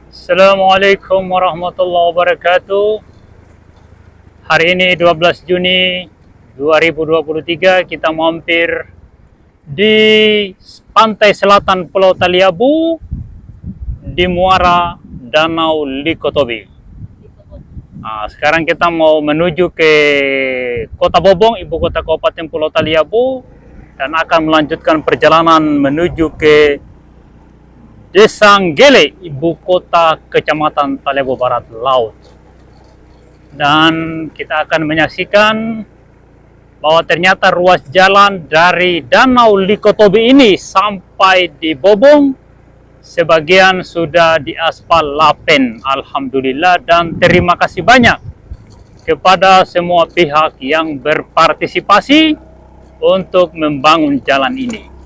Assalamualaikum warahmatullahi wabarakatuh. Hari ini 12 Juni 2023 kita mampir di pantai selatan Pulau Taliabu di muara Danau Likotobi. Nah, sekarang kita mau menuju ke Kota Bobong, ibu kota Kabupaten Pulau Taliabu, dan akan melanjutkan perjalanan menuju ke Desa Nggele, ibu kota Kecamatan Taliabu Barat Laut. Dan kita akan menyaksikan bahwa ternyata ruas jalan dari Danau Likotobi ini sampai di Bobong sebagian sudah diaspal lapen, alhamdulillah, dan terima kasih banyak kepada semua pihak yang berpartisipasi untuk membangun jalan ini.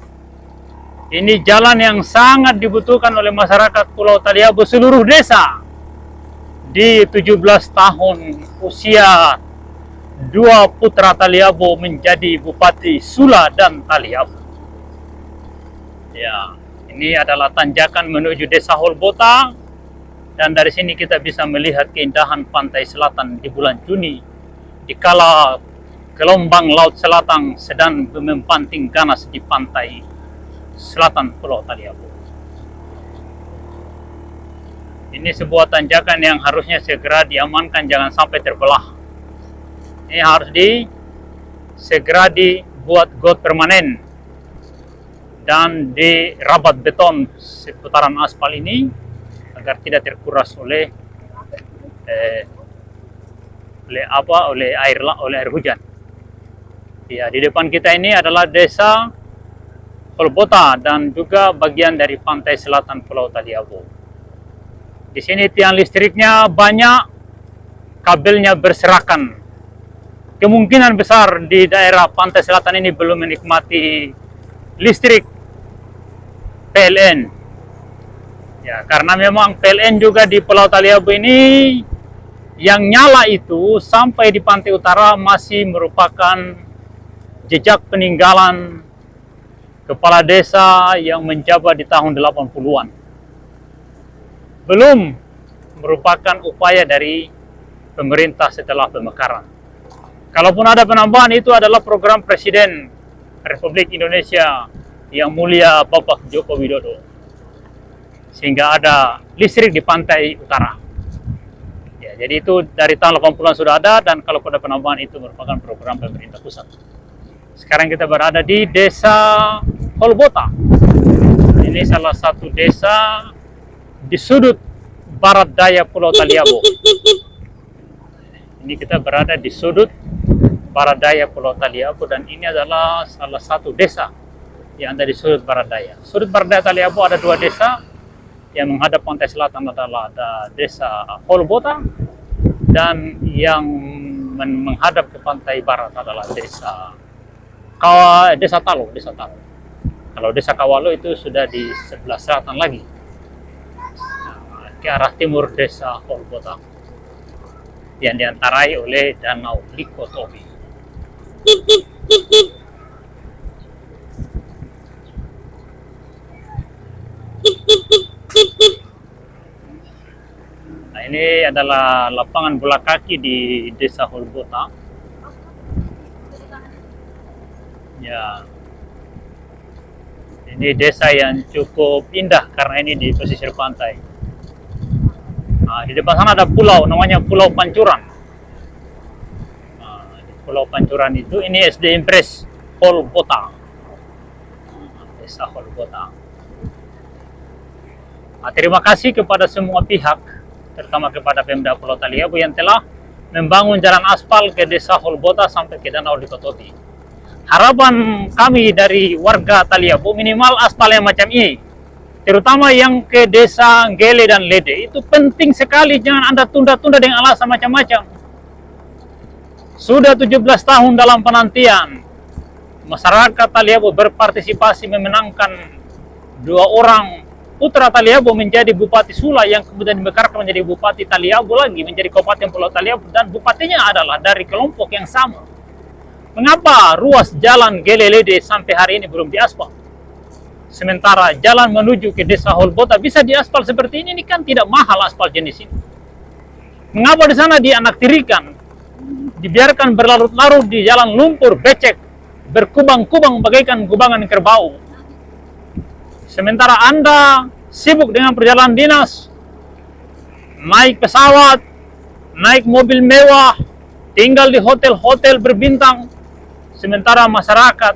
Ini jalan yang sangat dibutuhkan oleh masyarakat Pulau Taliabu seluruh desa. Di 17 tahun usia dua putra Taliabu menjadi Bupati Sula dan Taliabu. Ya, ini adalah tanjakan menuju Desa Holbota, dan dari sini kita bisa melihat keindahan pantai selatan di bulan Juni, dikala gelombang laut selatan sedang mempanting ganas di pantai selatan Pulau Taliabu. Ini sebuah tanjakan yang harusnya segera diamankan, jangan sampai terbelah. Ini harus segera dibuat got permanen dan dirabat beton seputaran aspal ini agar tidak terkuras oleh air hujan. Ya, di depan kita ini adalah Desa Holbota dan juga bagian dari pantai selatan Pulau Taliabu. Di sini tiang listriknya banyak, kabelnya berserakan. Kemungkinan besar di daerah pantai selatan ini belum menikmati listrik PLN. Ya, karena memang PLN juga di Pulau Taliabu ini yang nyala itu sampai di pantai utara masih merupakan jejak peninggalan kepala desa yang menjabat di tahun 80-an. Belum merupakan upaya dari pemerintah setelah pemekaran. Kalaupun ada penambahan, itu adalah program Presiden Republik Indonesia yang mulia Bapak Joko Widodo, sehingga ada listrik di pantai utara. Ya, jadi itu dari tahun 80-an sudah ada, dan kalau ada penambahan itu merupakan program pemerintah pusat. Sekarang kita berada di Desa Holbota. Ini salah satu desa di sudut barat daya Pulau Taliabu. Ini kita berada di sudut barat daya Pulau Taliabu, dan ini adalah salah satu desa yang ada di sudut barat daya. Sudut barat daya Taliabu ada dua desa, yang menghadap pantai selatan adalah ada Desa Holbota, dan yang menghadap ke pantai barat adalah Desa Talo. Kalau Desa Kawalo itu sudah di sebelah selatan lagi, ke arah timur Desa Holbota, yang diantarai oleh Danau Likotobi. Nah, ini adalah lapangan bola kaki di Desa Holbota. Ya, ini desa yang cukup indah karena ini di pesisir pantai. Nah, di depan sana ada pulau, namanya Pulau Pancuran. Nah, di Pulau Pancuran itu, ini SD Impres Holbota, Desa Holbota. Nah, terima kasih kepada semua pihak, terutama kepada Pemda Pulau Taliabu yang telah membangun jalan aspal ke Desa Holbota sampai ke Danau Likotobi. Harapan kami dari warga Taliabu minimal aspal yang macam ini, terutama yang ke Desa Nggele dan Lede, itu penting sekali. Jangan Anda tunda-tunda dengan alasan macam-macam. Sudah 17 tahun dalam penantian, masyarakat Taliabu berpartisipasi memenangkan dua orang putra Taliabu menjadi Bupati Sula, yang kemudian dimekarkan menjadi Bupati Taliabu lagi, menjadi Kabupaten Pulau Taliabu, dan bupatinya adalah dari kelompok yang sama. Mengapa ruas jalan Nggele Lede sampai hari ini belum diaspal? Sementara jalan menuju ke desa Holbota bisa diaspal seperti ini kan tidak mahal aspal jenis ini. Mengapa di sana dianaktirikan, dibiarkan berlarut-larut di jalan lumpur, becek, berkubang-kubang bagaikan kubangan kerbau. Sementara Anda sibuk dengan perjalanan dinas, naik pesawat, naik mobil mewah, tinggal di hotel-hotel berbintang. Sementara masyarakat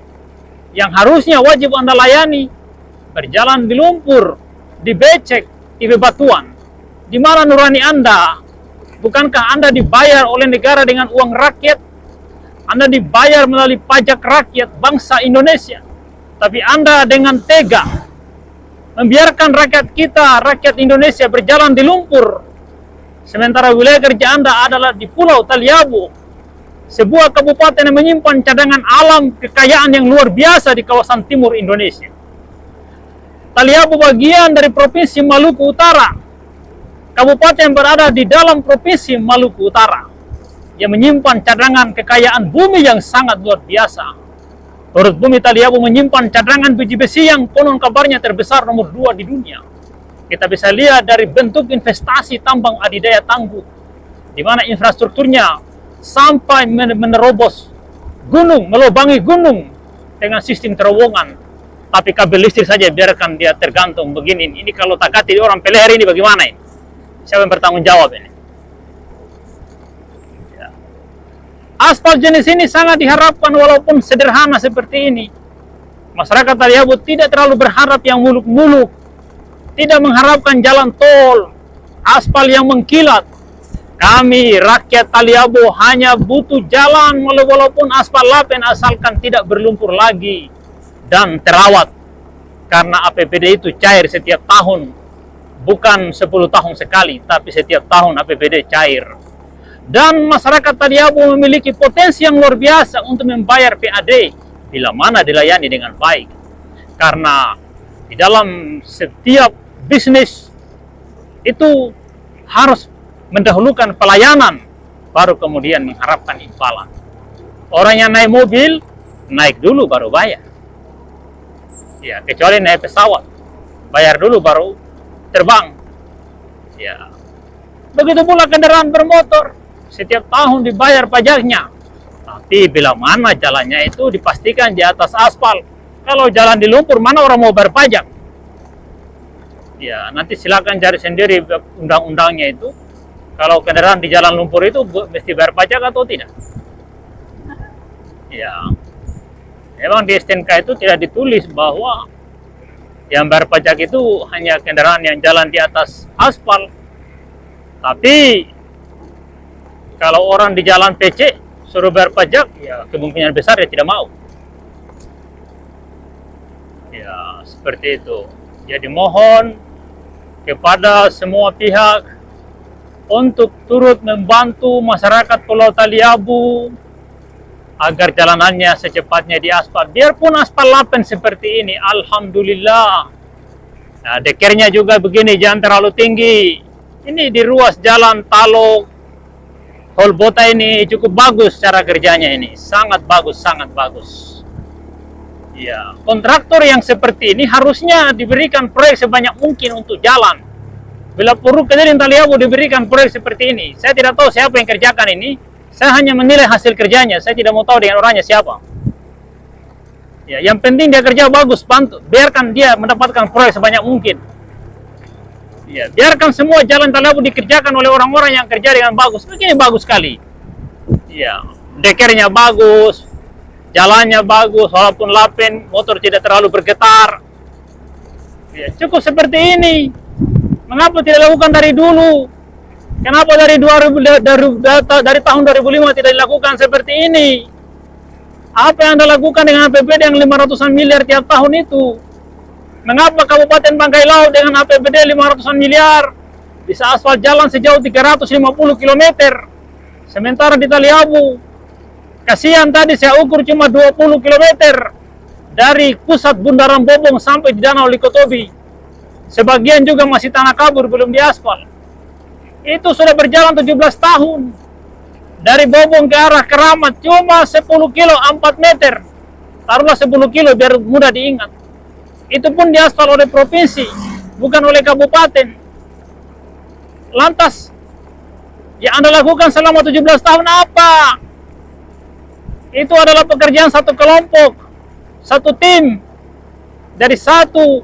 yang harusnya wajib Anda layani, berjalan di lumpur, di becek, di bebatuan. Di mana nurani Anda? Bukankah Anda dibayar oleh negara dengan uang rakyat? Anda dibayar melalui pajak rakyat bangsa Indonesia. Tapi Anda dengan tega membiarkan rakyat kita, rakyat Indonesia berjalan di lumpur. Sementara wilayah kerja Anda adalah di Pulau Taliabu, sebuah kabupaten yang menyimpan cadangan alam kekayaan yang luar biasa di kawasan timur Indonesia. Taliabu bagian dari Provinsi Maluku Utara, kabupaten yang berada di dalam Provinsi Maluku Utara, yang menyimpan cadangan kekayaan bumi yang sangat luar biasa. Perut bumi Taliabu menyimpan cadangan biji besi yang konon kabarnya terbesar nomor 2 di dunia. Kita bisa lihat dari bentuk investasi tambang adidaya tangguh, di mana infrastrukturnya sampai menerobos gunung, melubangi gunung dengan sistem terowongan. Tapi kabel listrik saja biarkan dia tergantung begini. Ini kalau tak ganti orang peleher ini bagaimana ini? Siapa yang bertanggung jawab ini? Ya. Aspal jenis ini sangat diharapkan walaupun sederhana seperti ini. Masyarakat Taliabu tidak terlalu berharap yang muluk-muluk. Tidak mengharapkan jalan tol, aspal yang mengkilat. Kami rakyat Taliabu hanya butuh jalan walaupun aspal lapen asalkan tidak berlumpur lagi dan terawat. Karena APBD itu cair setiap tahun. Bukan 10 tahun sekali, tapi setiap tahun APBD cair. Dan masyarakat Taliabu memiliki potensi yang luar biasa untuk membayar PAD bila mana dilayani dengan baik. Karena di dalam setiap bisnis itu harus mendahulukan pelayanan, baru kemudian mengharapkan imbalan. Orang yang naik mobil, naik dulu baru bayar. Ya, kecuali naik pesawat, bayar dulu baru terbang. Ya, begitu pula kendaraan bermotor, setiap tahun dibayar pajaknya. Tapi bila mana jalannya itu dipastikan di atas aspal. Kalau jalan di lumpur, mana orang mau bayar pajak? Ya, nanti silakan cari sendiri undang-undangnya itu. Kalau kendaraan di jalan lumpur itu mesti bayar pajak atau tidak? Ya, memang di STNK itu tidak ditulis bahwa yang bayar pajak itu hanya kendaraan yang jalan di atas aspal. Tapi kalau orang di jalan PC suruh bayar pajak, ya kemungkinan besar dia tidak mau. Ya, seperti itu. Jadi mohon kepada semua pihak untuk turut membantu masyarakat Pulau Taliabu agar jalanannya secepatnya diaspal. Biarpun aspal lapen seperti ini, alhamdulillah. Nah, dekernya juga begini, jangan terlalu tinggi. Ini di ruas jalan Talok Holbota ini cukup bagus cara kerjanya ini. Sangat bagus, sangat bagus. Ya, kontraktor yang seperti ini harusnya diberikan proyek sebanyak mungkin untuk jalan. Bila perlu Kejadian Taliabu diberikan proyek seperti ini. Saya tidak tahu siapa yang kerjakan ini. Saya hanya menilai hasil kerjanya. Saya tidak mau tahu dengan orangnya siapa. Ya, yang penting dia kerja bagus, bantu. Biarkan dia mendapatkan proyek sebanyak mungkin. Ya, biarkan semua jalan Taliabu dikerjakan oleh orang-orang yang kerja dengan bagus. Begini bagus sekali. Ya, dekernya bagus, jalannya bagus, walaupun lapen, motor tidak terlalu bergetar. Ya, cukup seperti ini. Mengapa tidak dilakukan dari dulu? Kenapa dari tahun 2005 tidak dilakukan seperti ini? Apa yang Anda lakukan dengan APBD yang 500-an miliar tiap tahun itu? Mengapa Kabupaten Bangkai Laut dengan APBD 500-an miliar bisa aspal jalan sejauh 350 km? Sementara di Taliabu, kasihan tadi saya ukur cuma 20 km dari pusat Bundaran Bobong sampai di Danau Likotobi. Sebagian juga masih tanah kabur, belum diaspal. Itu sudah berjalan 17 tahun. Dari Bobong ke arah Keramat cuma 10 kilo 4 meter. Taruhlah 10 kilo biar mudah diingat. Itu pun diaspal oleh provinsi, bukan oleh kabupaten. Lantas, yang Anda lakukan selama 17 tahun apa? Itu adalah pekerjaan satu kelompok, satu tim, dari satu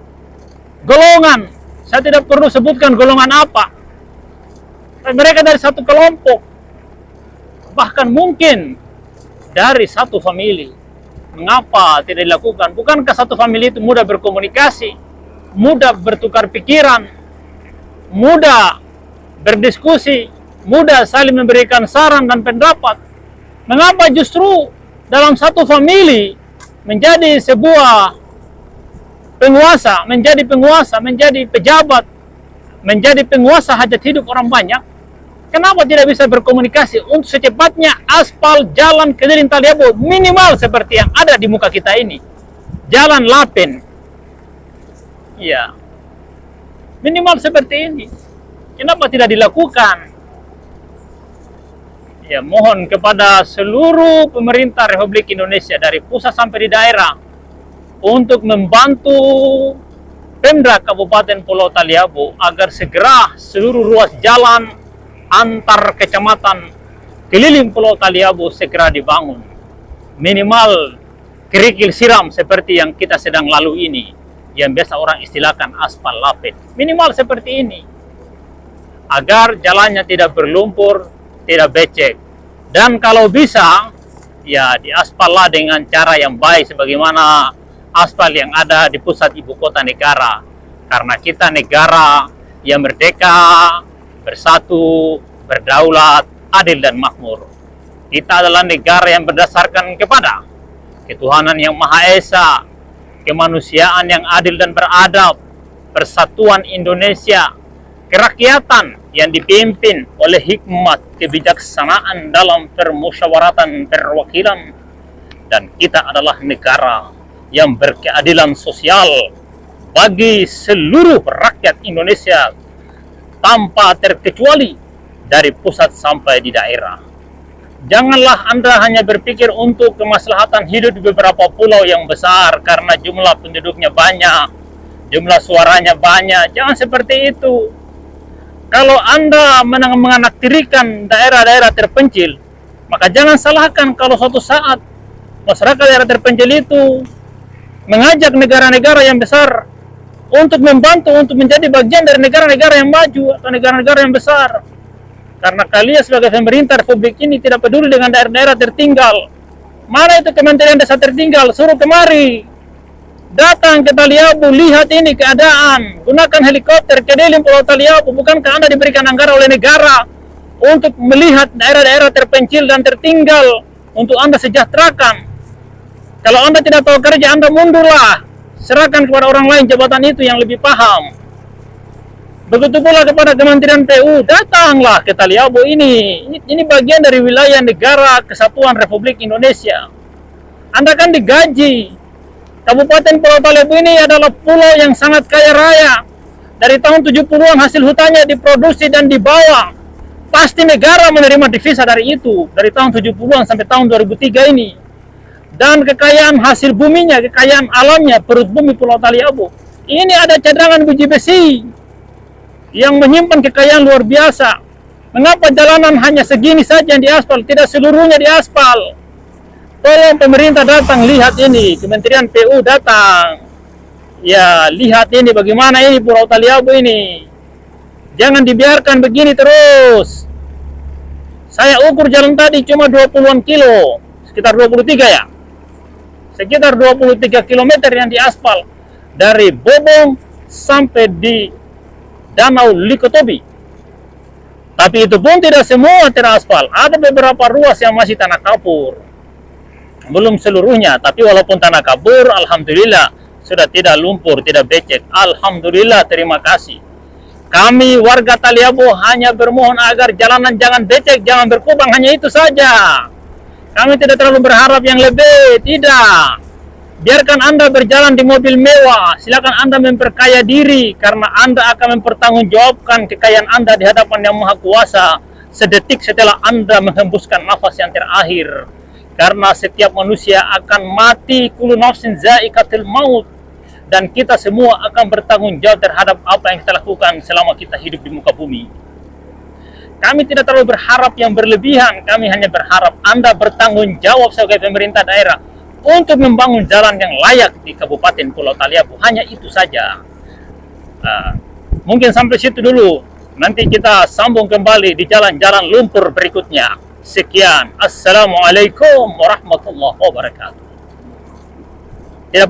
golongan. Saya tidak perlu sebutkan golongan apa. Mereka dari satu kelompok, bahkan mungkin dari satu famili. Mengapa tidak dilakukan? Bukankah satu famili itu mudah berkomunikasi, mudah bertukar pikiran, mudah berdiskusi, mudah saling memberikan saran dan pendapat? Mengapa justru dalam satu famili menjadi sebuah penguasa, menjadi pejabat, menjadi penguasa hajat hidup orang banyak? Kenapa tidak bisa berkomunikasi untuk secepatnya aspal jalan keliling Taliabo minimal seperti yang ada di muka kita ini? Jalan Lapen. Ya. Minimal seperti ini. Kenapa tidak dilakukan? Ya, mohon kepada seluruh pemerintah Republik Indonesia dari pusat sampai di daerah untuk membantu Pemda Kabupaten Pulau Taliabo agar segera seluruh ruas jalan antar kecamatan keliling Pulau Taliabo segera dibangun. Minimal kerikil siram seperti yang kita sedang lalui ini, yang biasa orang istilahkan aspal Lapen. Minimal seperti ini, agar jalannya tidak berlumpur, tidak becek. Dan kalau bisa, ya diaspallah dengan cara yang baik sebagaimana aspal yang ada di pusat ibu kota negara. Karena kita negara yang merdeka, bersatu, berdaulat, adil dan makmur. Kita adalah negara yang berdasarkan kepada ketuhanan yang Maha Esa, kemanusiaan yang adil dan beradab, persatuan Indonesia, kerakyatan yang dipimpin oleh hikmat kebijaksanaan dalam permusyawaratan perwakilan, dan kita adalah negara yang berkeadilan sosial bagi seluruh rakyat Indonesia tanpa terkecuali dari pusat sampai di daerah. Janganlah Anda hanya berpikir untuk kemaslahatan hidup di beberapa pulau yang besar karena jumlah penduduknya banyak, jumlah suaranya banyak. Jangan seperti itu. Kalau Anda menganaktirikan daerah-daerah terpencil, maka jangan salahkan kalau suatu saat masyarakat daerah terpencil itu mengajak negara-negara yang besar untuk membantu, untuk menjadi bagian dari negara-negara yang maju atau negara-negara yang besar. Karena kalian sebagai pemerintah Republik ini tidak peduli dengan daerah-daerah tertinggal. Mana itu Kementerian Desa tertinggal? Suruh kemari. Datang ke Taliabo, lihat ini keadaan. Gunakan helikopter keliling Pulau Taliabo. Bukankah Anda diberikan anggaran oleh negara untuk melihat daerah-daerah terpencil dan tertinggal untuk Anda sejahterakan? Kalau Anda tidak tahu kerja, Anda mundurlah. Serahkan kepada orang lain jabatan itu yang lebih paham. Begitu pula kepada Kementerian PU, datanglah ke Taliabo ini. Ini bagian dari wilayah negara kesatuan Republik Indonesia. Anda kan digaji. Kabupaten Pulau Taliabo ini adalah pulau yang sangat kaya raya. Dari tahun 70-an hasil hutannya diproduksi dan dibawa. Pasti negara menerima devisa dari itu. Dari tahun 70-an sampai tahun 2003 ini. Dan kekayaan hasil buminya, kekayaan alamnya, perut bumi Pulau Taliabo. Ini ada cadangan biji besi yang menyimpan kekayaan luar biasa. Mengapa jalanan hanya segini saja yang diaspal, tidak seluruhnya diaspal? Tolong pemerintah datang, lihat ini. Kementerian PU datang. Ya, lihat ini bagaimana ini Pulau Taliabo ini. Jangan dibiarkan begini terus. Saya ukur jalan tadi cuma 20-an kilo. Sekitar 23 ya. Sekitar 23 km yang diaspal. Dari Bobong sampai di Danau Likotobi. Tapi itu pun tidak semua teraspal. Ada beberapa ruas yang masih tanah kapur. Belum seluruhnya, tapi walaupun tanah kapur, alhamdulillah sudah tidak lumpur, tidak becek. Alhamdulillah, terima kasih. Kami warga Taliabo hanya bermohon agar jalanan jangan becek, jangan berkubang, hanya itu saja. Kami tidak terlalu berharap yang lebih, tidak. Biarkan Anda berjalan di mobil mewah, silakan Anda memperkaya diri, karena Anda akan mempertanggungjawabkan kekayaan Anda di hadapan Yang Maha Kuasa sedetik setelah Anda menghembuskan nafas yang terakhir. Karena setiap manusia akan mati, kullu nafsin za'iqatul maut. dan kita semua akan bertanggung jawab terhadap apa yang kita lakukan selama kita hidup di muka bumi. Kami tidak terlalu berharap yang berlebihan, kami hanya berharap Anda bertanggung jawab sebagai pemerintah daerah untuk membangun jalan yang layak di Kabupaten Pulau Taliabu. Hanya itu saja. Mungkin sampai situ dulu. Nanti kita sambung kembali di jalan-jalan lumpur berikutnya. Sekian. Assalamualaikum warahmatullahi wabarakatuh. Tidak